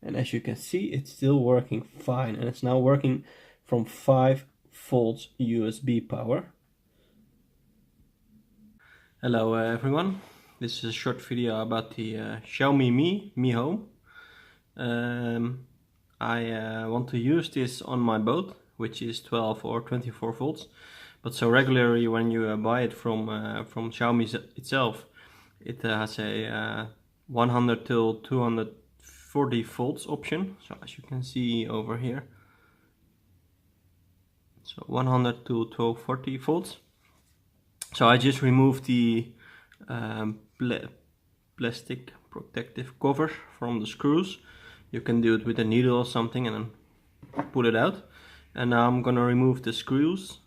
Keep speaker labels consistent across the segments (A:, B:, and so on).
A: and as you can see, it's still working fine, and it's now working from 5 volts USB power. Hello everyone, this is a short video about the Xiaomi Mi Home. I want to use this on my boat, which is 12 or 24 volts, but so regularly when you buy it from Xiaomi itself, it has a 100 till 240 volts option. So as you can see over here, so 100 to 240 volts. So I just removed the plastic protective cover from the screws. You can do it with a needle or something and then pull it out. And now I'm gonna remove the screws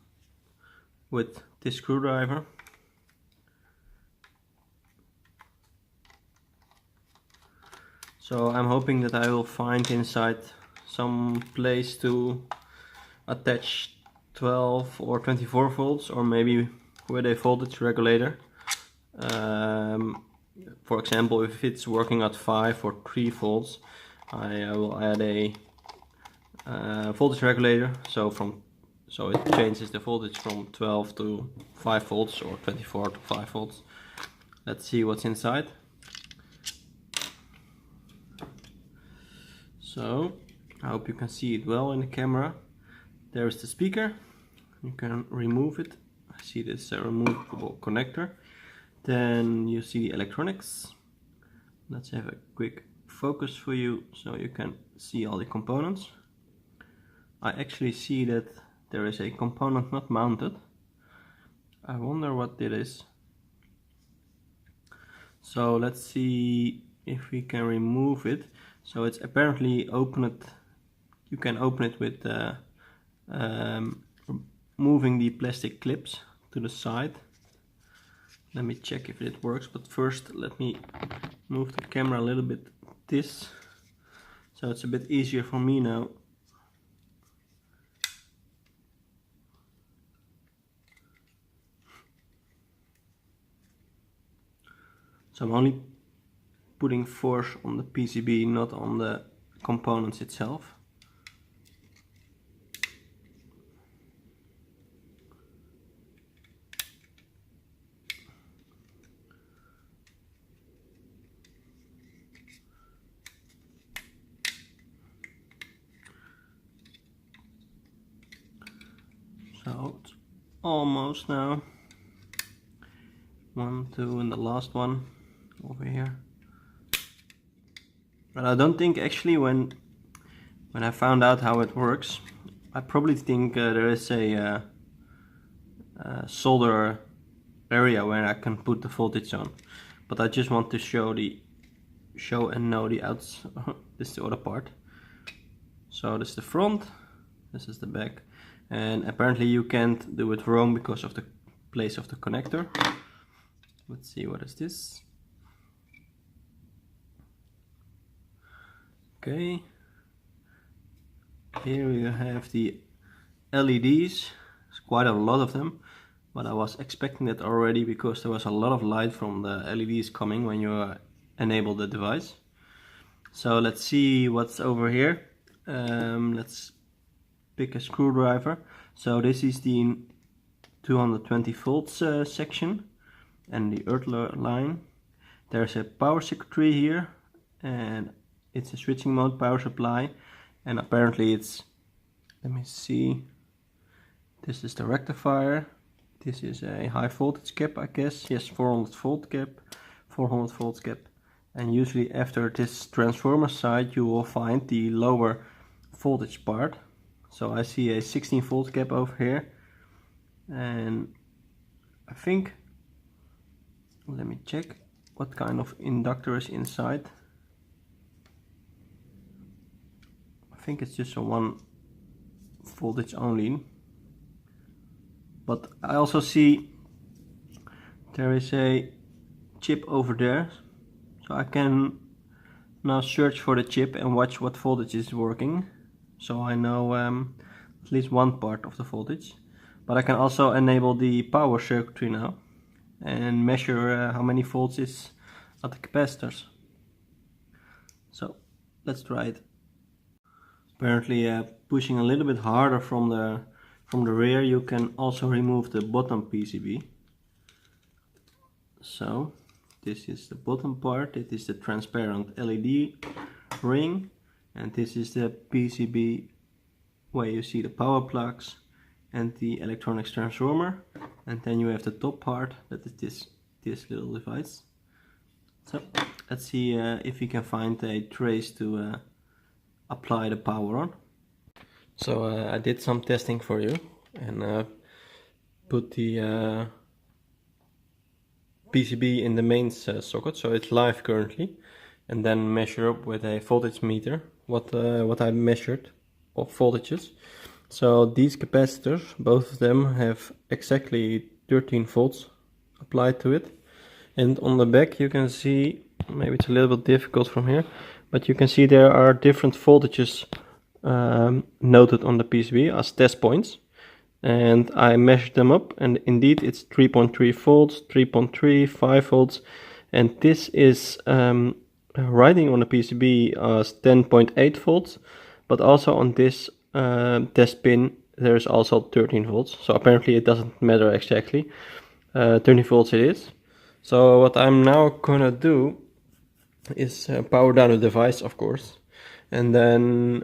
A: with this screwdriver. So I'm hoping that I will find inside some place to attach 12 or 24 volts, or maybe with a voltage regulator. For example, if it's working at 5 or 3 volts, I will add a voltage regulator, so it changes the voltage from 12 to 5 volts or 24 to 5 volts. Let's see what's inside. So I hope you can see it well in the camera. There's the speaker. You can remove it. I see this removable connector. Then you see the electronics. Let's have a quick focus for you so you can see all the components. I actually see that there is a component not mounted. I wonder what it is. So let's see if we can remove it. So it's apparently you can open it with moving the plastic clips to the side. Let me check if it works, but first let me move the camera a little bit so it's a bit easier for me now. So I'm only putting force on the PCB, not on the components itself. So it's almost now. 1, 2, and the last one over here. But I don't think actually when I found out how it works, I probably think there is a solder area where I can put the voltage on. But I just want to show and know the outs. This is the other part. So this is the front, this is the back, and apparently you can't do it wrong because of the place of the connector. Let's see, what is this? Okay, here you have the LEDs. There's quite a lot of them, but I was expecting that already because there was a lot of light from the LEDs coming when you enable the device. So let's see what's over here. Let's pick a screwdriver. So this is the 220 volts section and the earth line. There's a power circuitry here, and it's a switching mode power supply, and apparently it's, let me see, this is the rectifier, this is a high voltage cap, I guess, yes, 400 volt cap, and usually after this transformer side you will find the lower voltage part. So I see a 16 volt cap over here, and I think, let me check what kind of inductor is inside. I think it's just a 1 voltage only, but I also see there is a chip over there, so I can now search for the chip and watch what voltage is working, so I know at least one part of the voltage. But I can also enable the power circuitry now and measure how many volts is at the capacitors. So Let's try it. Apparently pushing a little bit harder from the rear, you can also remove the bottom PCB. So this is the bottom part, it is the transparent LED ring, and this is the PCB where you see the power plugs and the electronics transformer, and then you have the top part, that is this little device. So let's see if we can find a trace to apply the power on. So I did some testing for you and put the PCB in the mains socket, so it's live currently, and then measure up with a voltage meter what I measured of voltages. So these capacitors, both of them have exactly 13 volts applied to it, and on the back you can see, maybe it's a little bit difficult from here, but you can see there are different voltages noted on the PCB as test points, and I measured them up, and indeed it's 3.3 volts, 3.3, 5 volts, and this is writing on the PCB as 10.8 volts, but also on this test pin there is also 13 volts, so apparently it doesn't matter exactly. 13 volts it is. So what I'm now gonna do is power down the device, of course, and then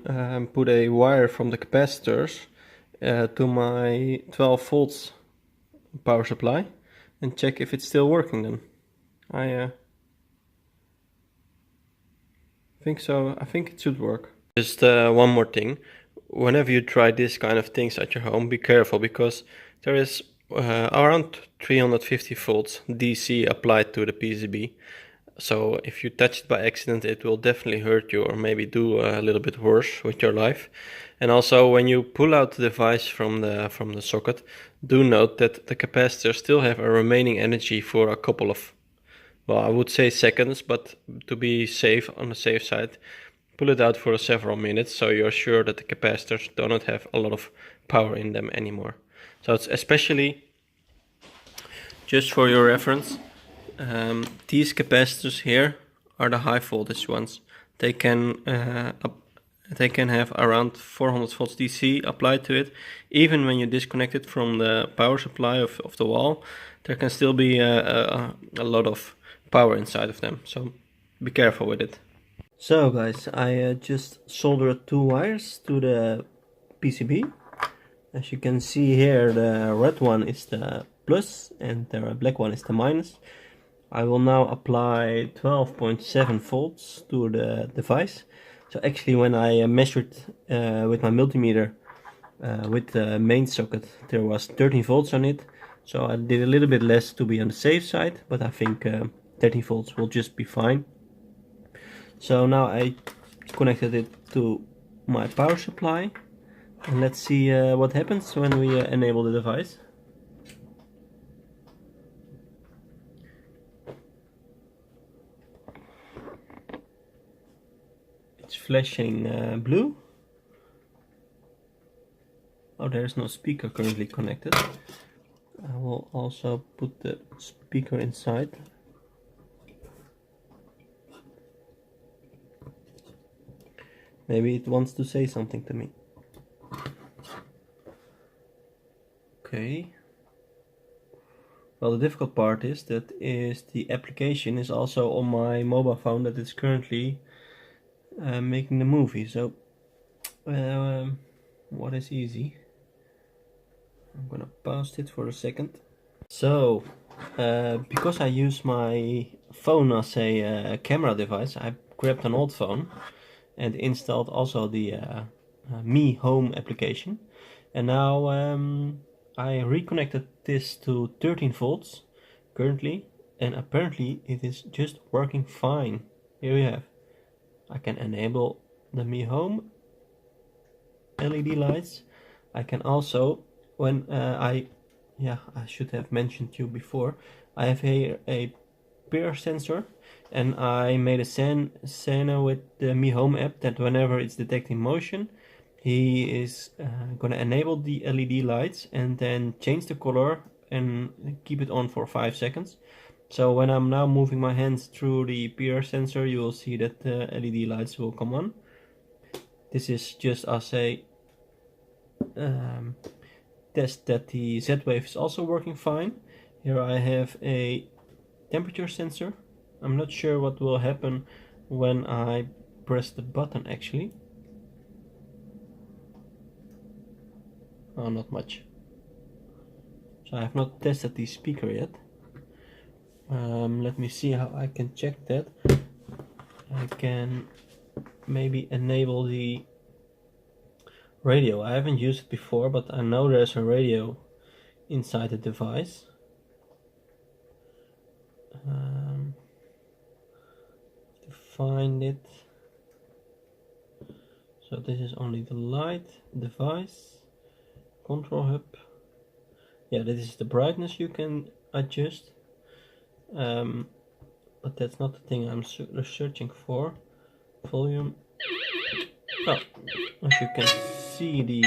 A: put a wire from the capacitors to my 12 volts power supply and check if it's still working then. I think so. I think it should work. Just one more thing. Whenever you try this kind of things at your home, be careful, because there is around 350 volts DC applied to the PCB. So if you touch it by accident, it will definitely hurt you, or maybe do a little bit worse with your life. And also, when you pull out the device from the socket, do note that the capacitors still have a remaining energy for a couple of, well, I would say seconds, but to be safe, on the safe side, pull it out for several minutes, so you're sure that the capacitors do not have a lot of power in them anymore. So it's especially, just for your reference, these capacitors here are the high voltage ones. They can have around 400 volts DC applied to it. Even when you disconnect it from the power supply of the wall, there can still be a lot of power inside of them, so be careful with it. So guys, I just soldered 2 wires to the PCB. As you can see here, the red one is the plus and the black one is the minus. I will now apply 12.7 volts to the device. So actually, when I measured with my multimeter with the main socket, there was 13 volts on it. So I did a little bit less to be on the safe side, but I think 13 volts will just be fine. So now I connected it to my power supply, and let's see what happens when we enable the device. It's flashing blue. Oh, there's no speaker currently connected. I will also put the speaker inside. Maybe it wants to say something to me. Okay. Well, the difficult part is that the application is also on my mobile phone that is currently making the movie. So what is easy? I'm gonna pause it for a second. So because I use my phone as a camera device, I grabbed an old phone and installed also the Mi Home application, and now I reconnected this to 13 volts currently, and apparently it is just working fine. Here you have. I can enable the Mi Home LED lights. I can also, when I should have mentioned to you before, I have here a peer sensor, and I made a scanner with the Mi Home app that whenever it's detecting motion, he is gonna enable the LED lights and then change the color and keep it on for 5 seconds. So when I'm now moving my hands through the PR sensor, you will see that the LED lights will come on. This is just as a test that the Z-Wave is also working fine. Here I have a temperature sensor. I'm not sure what will happen when I press the button actually. Oh, not much. So I have not tested the speaker yet. Let me see how I can check that. I can maybe enable the radio. I haven't used it before, but I know there's a radio inside the device. To find it. So this is only the light, device, control hub. Yeah, this is the brightness you can adjust. But that's not the thing I'm searching for. Volume. Oh, as you can see, the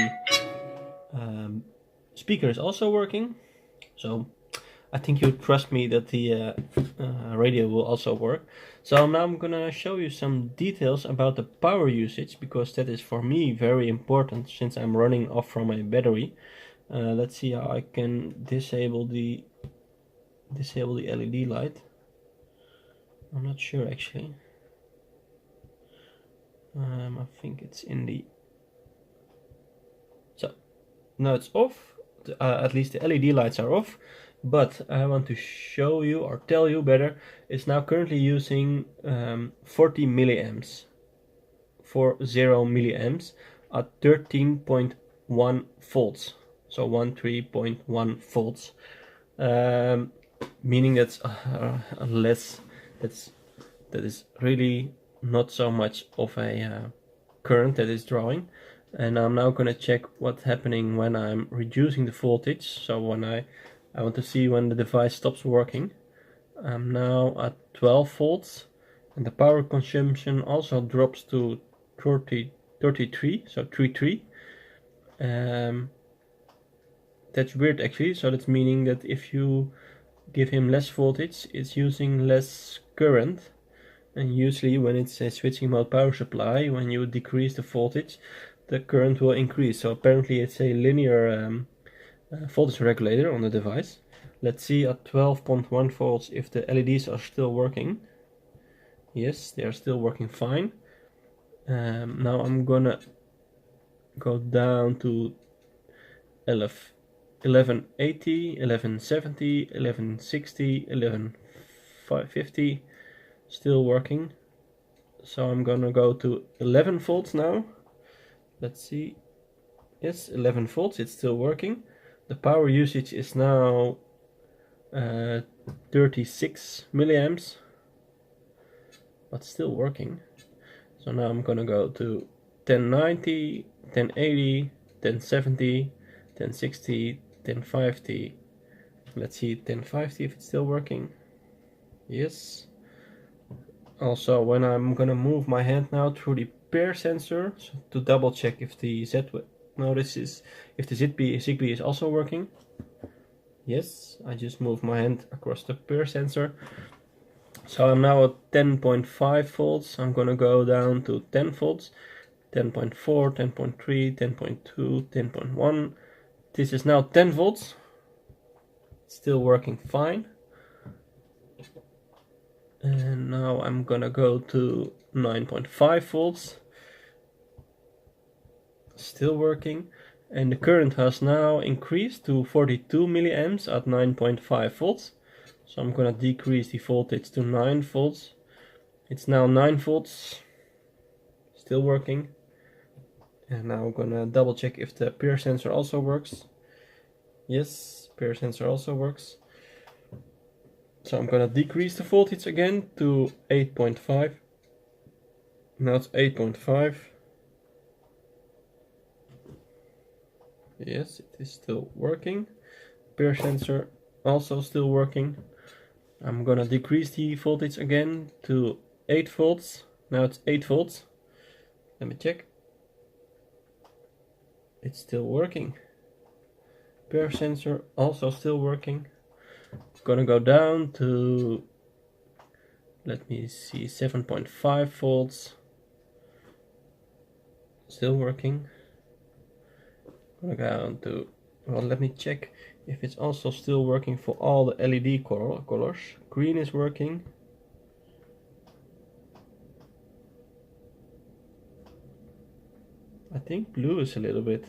A: speaker is also working. So I think you trust me that the radio will also work. So now I'm gonna show you some details about the power usage, because that is for me very important since I'm running off from a battery. Let's see how I can disable the LED light. I'm not sure actually. I think it's in the... So now it's off. At least the LED lights are off. But I want to show you, or tell you better, it's now currently using 40 milliamps, 40 milliamps at 13.1 volts. So 13.1 volts, meaning that's less. That is really not so much of a current that is drawing. And I'm now gonna check what's happening when I'm reducing the voltage. So when I want to see when the device stops working. I'm now at 12 volts, and the power consumption also drops to 33, so 33. That's weird actually, so that's meaning that if you give him less voltage, it's using less current. And usually when it's a switching mode power supply, when you decrease the voltage, the current will increase. So apparently it's a linear voltage regulator on the device. Let's see at 12.1 volts if the LEDs are still working. Yes, they are still working fine. Now I'm gonna go down to 1180, 1170, 1160, 1150, still working. So I'm gonna go to 11 volts now. Let's see. Yes, 11 volts, it's still working. The power usage is now 36 milliamps, but still working. So now I'm gonna go to 1090, 1080, 1070, 1060, 1050. Let's see 1050 if it's still working. Yes. Also, when I'm gonna move my hand now through the pair sensor, so to double check if the if the Zigbee is also working. Yes, I just moved my hand across the pair sensor. So I'm now at 10.5 volts. I'm gonna go down to 10 volts, 10.4, 10.3, 10.2, 10.1. This is now 10 volts. It's still working fine. And now I'm gonna go to 9.5 volts. Still working. And the current has now increased to 42 milliamps at 9.5 volts. So I'm gonna decrease the voltage to 9 volts. It's now 9 volts. Still working. And now I'm gonna double check if the pair sensor also works. Yes, pair sensor also works. So I'm gonna decrease the voltage again to 8.5. Now it's 8.5. Yes, it is still working. Pair sensor also still working. I'm gonna decrease the voltage again to 8 volts. Now it's 8 volts. Let me check. It's still working. Pair sensor also still working. Gonna go down to, let me see, 7.5 volts. Still working. Gonna go down to, well, let me check if it's also still working for all the LED colors. Green is working. I think blue is a little bit.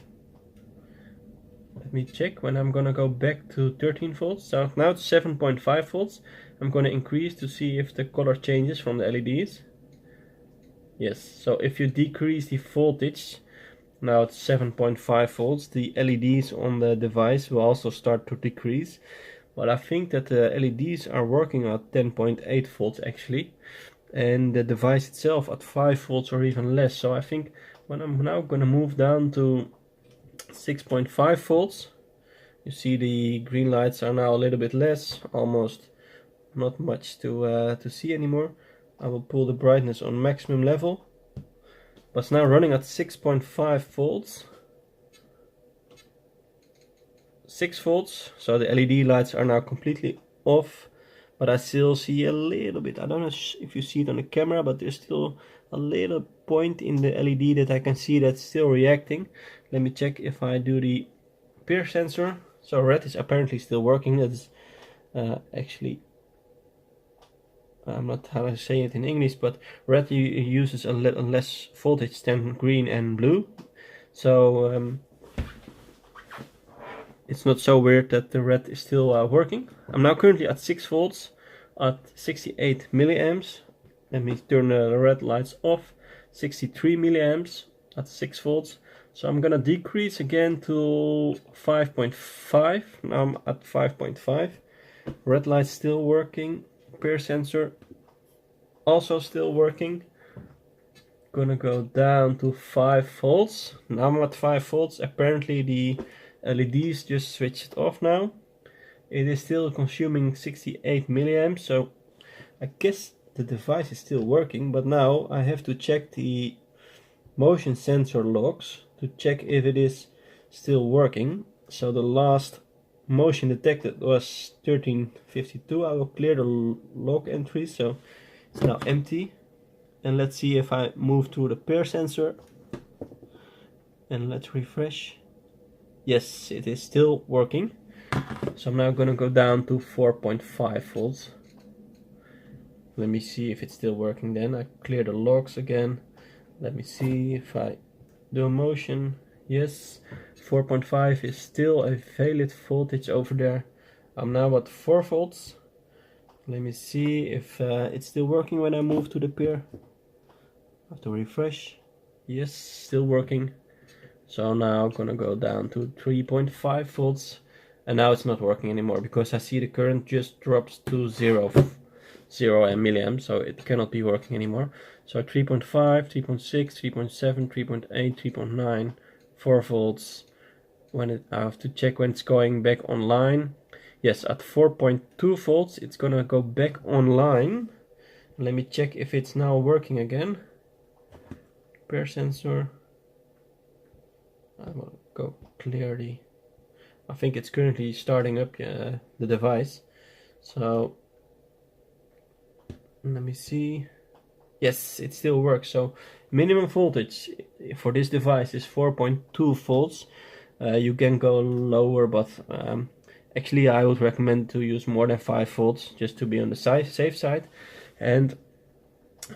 A: Let me check when I'm gonna go back to 13 volts. So now it's 7.5 volts. I'm gonna increase to see if the color changes from the LEDs. Yes, so if you decrease the voltage, now it's 7.5 volts, the LEDs on the device will also start to decrease. But I think that the LEDs are working at 10.8 volts actually, and the device itself at 5 volts or even less. So I think when I'm now gonna move down to 6.5 volts, you see the green lights are now a little bit less, almost not much to see anymore. I will pull the brightness on maximum level, but it's now running at 6.5 volts. 6 volts, so the LED lights are now completely off, but I still see a little bit, I don't know if you see it on the camera, but there's still a little point in the LED that I can see that's still reacting. Let me check if I do the peer sensor. So red is apparently still working. That's actually, I'm not how to say it in English, but red uses a little less voltage than green and blue. So it's not so weird that the red is still working. I'm now currently at 6 volts at 68 milliamps. Let me turn the red lights off. 63 milliamps at 6 volts. So I'm gonna decrease again to 5.5. Now I'm at 5.5. Red light still working. Peer sensor also still working. Gonna go down to 5 volts. Now I'm at 5 volts. Apparently the LEDs just switched off now. It is still consuming 68 milliamps, so I guess the device is still working, but now I have to check the motion sensor logs to check if it is still working. So the last motion detected was 1352. I will clear the log entry, so it's now empty. And let's see if I move to the peer sensor and let's refresh. Yes, it is still working. So I'm now gonna go down to 4.5 volts. Let me see if it's still working then. I clear the logs again. Let me see if I do a motion. Yes, 4.5 is still a valid voltage over there. I'm now at 4 volts. Let me see if it's still working when I move to the peer. I have to refresh. Yes, still working. So now I'm gonna go down to 3.5 volts. And now it's not working anymore because I see the current just drops to 0 milliamps, so it cannot be working anymore. So 3.5, 3.6, 3.7, 3.8, 3.9, 4 volts. I have to check when it's going back online. Yes, at 4.2 volts it's gonna go back online. Let me check if it's now working again. Peer sensor. I will go clear the, I think it's currently starting up the device. So let me see. Yes, it still works. So minimum voltage for this device is 4.2 volts. You can go lower, but actually I would recommend to use more than 5 volts just to be on the safe side. And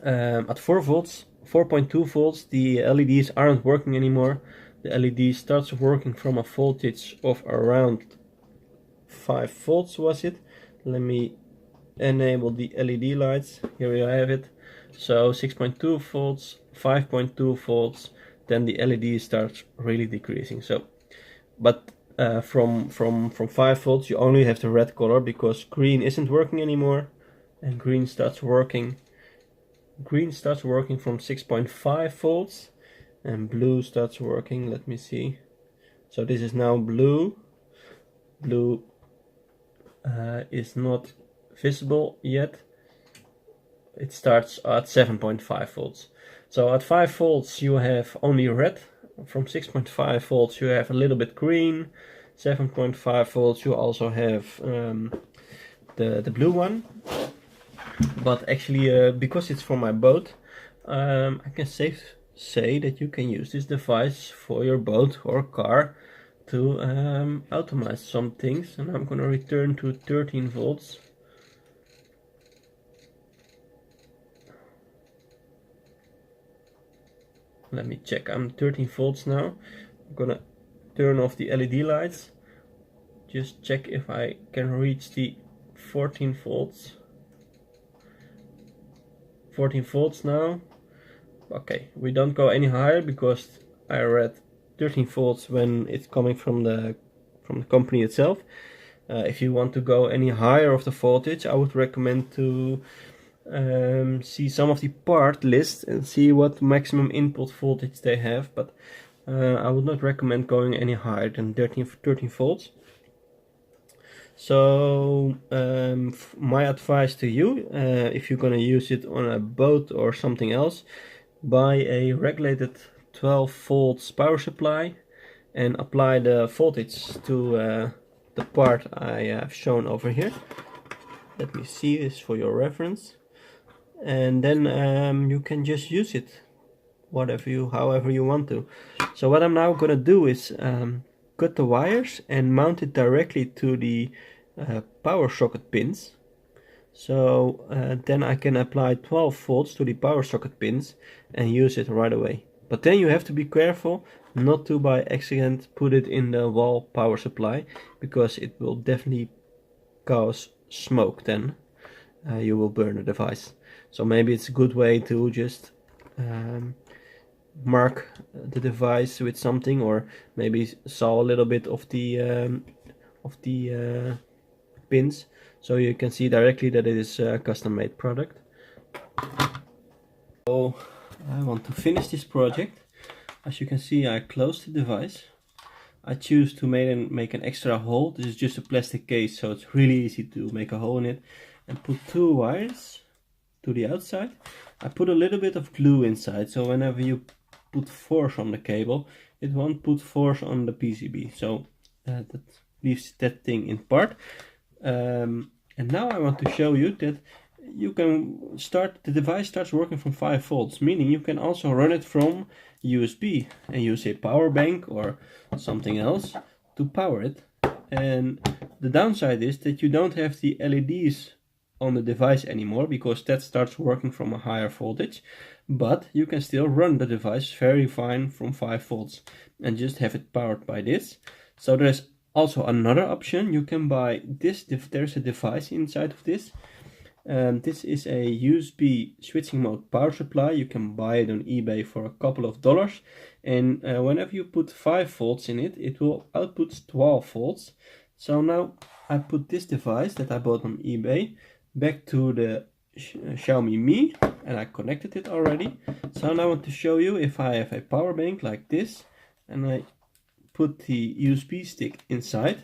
A: at 4 volts, 4.2 volts, the LEDs aren't working anymore. The LED starts working from a voltage of around 5 volts, was it? Let me enable the LED lights. Here we have it. So 6.2 volts, 5.2 volts, then the LED starts really decreasing. So, but from 5 volts you only have the red color because green isn't working anymore, and green starts working. Green starts working from 6.5 volts. And blue starts working. Let me see. So this is now blue. Blue is not visible yet. It starts at 7.5 volts. So at 5 volts you have only red. From 6.5 volts you have a little bit green. 7.5 volts you also have the blue one, but actually because it's for my boat, I can safe say that you can use this device for your boat or car to automate some things. And I'm gonna return to 13 volts. Let me check. I'm 13 volts now. I'm gonna turn off the LED lights. Just check if I can reach the 14 volts. 14 volts now. Okay, we don't go any higher because I read 13 volts when it's coming from the company itself. If you want to go any higher of the voltage, I would recommend to see some of the part lists and see what maximum input voltage they have, but I would not recommend going any higher than 13 volts. So my advice to you, if you're gonna use it on a boat or something else, buy a regulated 12 volts power supply and apply the voltage to the part I have shown over here. Let me see this for your reference, and then you can just use it however you want to. So what I'm now gonna do is cut the wires and mount it directly to the power socket pins. So then I can apply 12 volts to the power socket pins and use it right away. But then you have to be careful not to by accident put it in the wall power supply, because it will definitely cause smoke. Then you will burn the device. So maybe it's a good way to just mark the device with something, or maybe saw a little bit of the pins, so you can see directly that it is a custom-made product. So I want to finish this project. As you can see, I closed the device. I choose to make an extra hole. This is just a plastic case, so it's really easy to make a hole in it, and put 2 wires to the outside. I put a little bit of glue inside, so whenever you put force on the cable, it won't put force on the PCB, so that leaves that thing in part. And now I want to show you that you can the device starts working from 5 volts, meaning you can also run it from USB and use a power bank or something else to power it. And the downside is that you don't have the LEDs on the device anymore, because that starts working from a higher voltage, but you can still run the device very fine from 5 volts and just have it powered by this. So there's also another option. You can buy this, there's a device inside of this. This is a USB switching mode power supply. You can buy it on eBay for a couple of dollars, and whenever you put 5 volts in it, it will output 12 volts. So now I put this device that I bought on eBay back to the Xiaomi Mi, and I connected it already. So now I want to show you, if I have a power bank like this and I put the USB stick inside,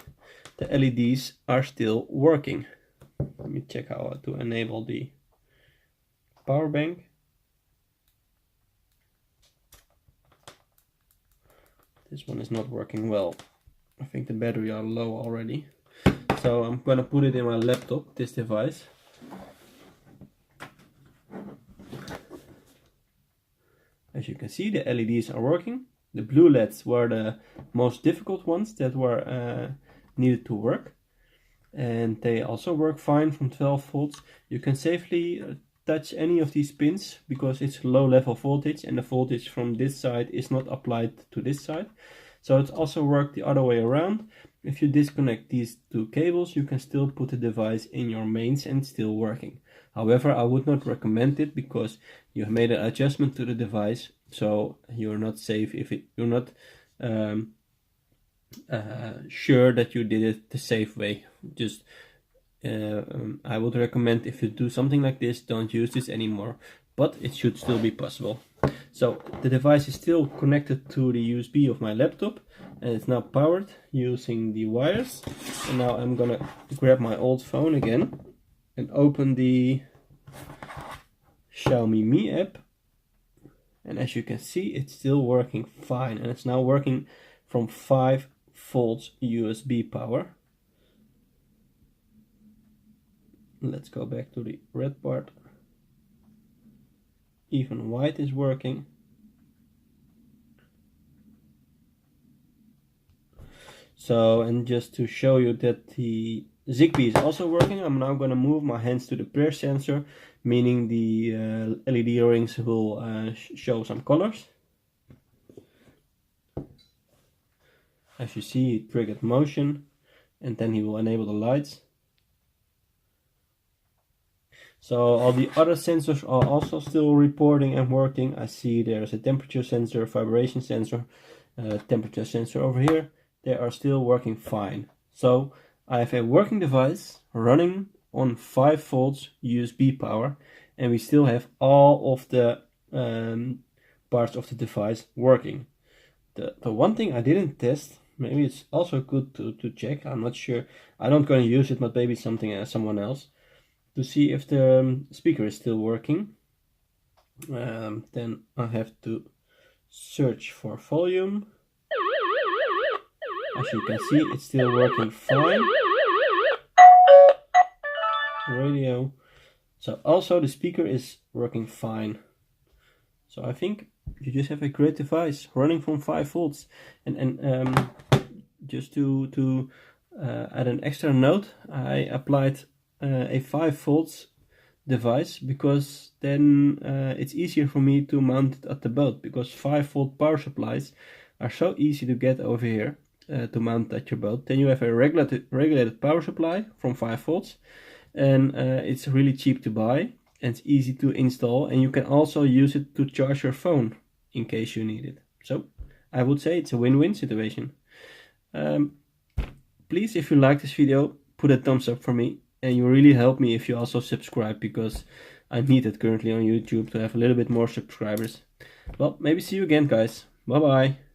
A: the LEDs are still working. Let me check how to enable the power bank. This one is not working well. I think the battery are low already. So I'm gonna put it in my laptop, this device. As you can see, the LEDs are working. The blue LEDs were the most difficult ones that were needed to work, and they also work fine from 12 volts. You can safely touch any of these pins because it's low level voltage, and the voltage from this side is not applied to this side. So it's also worked the other way around. If you disconnect these 2 cables, you can still put the device in your mains and it's still working. However, I would not recommend it because you have made an adjustment to the device, so you're not safe if you're not sure that you did it the safe way. Just I would recommend, if you do something like this, don't use this anymore, but it should still be possible. So the device is still connected to the USB of my laptop, and it's now powered using the wires. And now I'm gonna grab my old phone again and open the Xiaomi Mi app, and as you can see, it's still working fine, and it's now working from 5 volts USB power. Let's go back to the red part. Even white is working. So, and just to show you that the Zigbee is also working, I'm now going to move my hands to the pressure sensor, meaning the LED rings will show some colors. As you see, it triggered motion, and then he will enable the lights. So all the other sensors are also still reporting and working. I see there's a temperature sensor, vibration sensor, temperature sensor over here. They are still working fine. So I have a working device running on 5 volts USB power, and we still have all of the parts of the device working. The one thing I didn't test, maybe it's also good to check, I'm not sure, I don't going to use it, but maybe someone else, to see if the speaker is still working. Then I have to search for volume. As you can see, it's still working fine. Radio. So also the speaker is working fine. So I think you just have a great device running from 5 volts. And just to add an extra note, I applied a 5 volts device because then it's easier for me to mount it at the boat, because 5 volt power supplies are so easy to get over here to mount at your boat. Then you have a regulated power supply from 5 volts, and it's really cheap to buy and it's easy to install, and you can also use it to charge your phone in case you need it. So I would say it's a win-win situation. Please, if you like this video, put a thumbs up for me, and you really help me if you also subscribe, because I need it currently on YouTube to have a little bit more subscribers. Well, maybe see you again, guys. Bye bye.